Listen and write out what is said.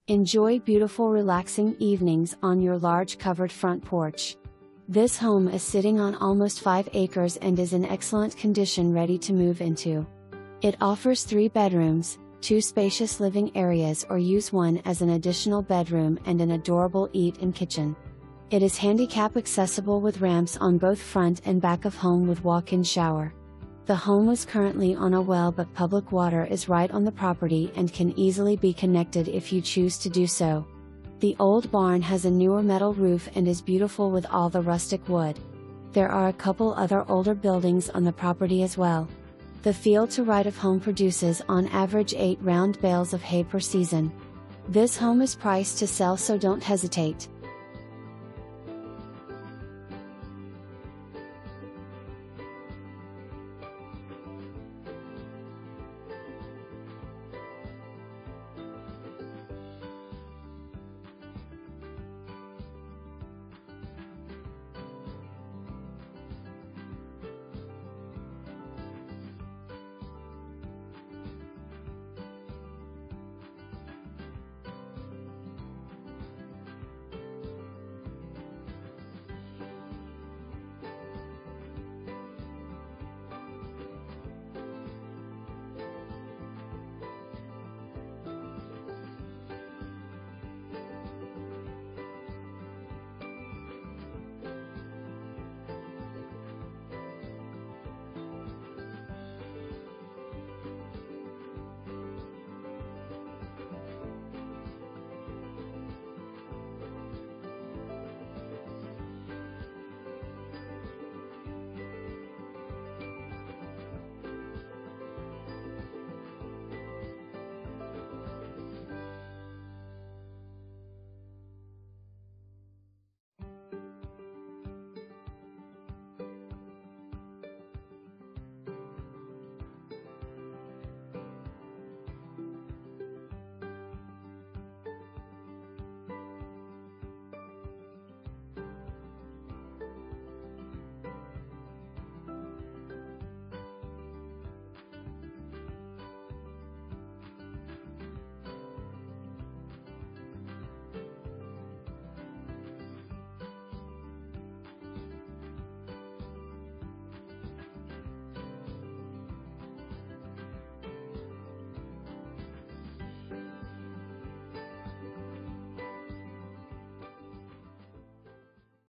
Enjoy beautiful relaxing evenings on your large covered front porch. This home is sitting on almost 5 acres and is in excellent condition, ready to move into. It offers 3 bedrooms, 2 spacious living areas, or use one as an additional bedroom, and an adorable eat-in kitchen. It is handicap accessible with ramps on both front and back of home with walk-in shower. The home is currently on a well, but public water is right on the property and can easily be connected if you choose to do so. The old barn has a newer metal roof and is beautiful with all the rustic wood. There are a couple other older buildings on the property as well. The field to right of home produces on average 8 round bales of hay per season. This home is priced to sell, so don't hesitate.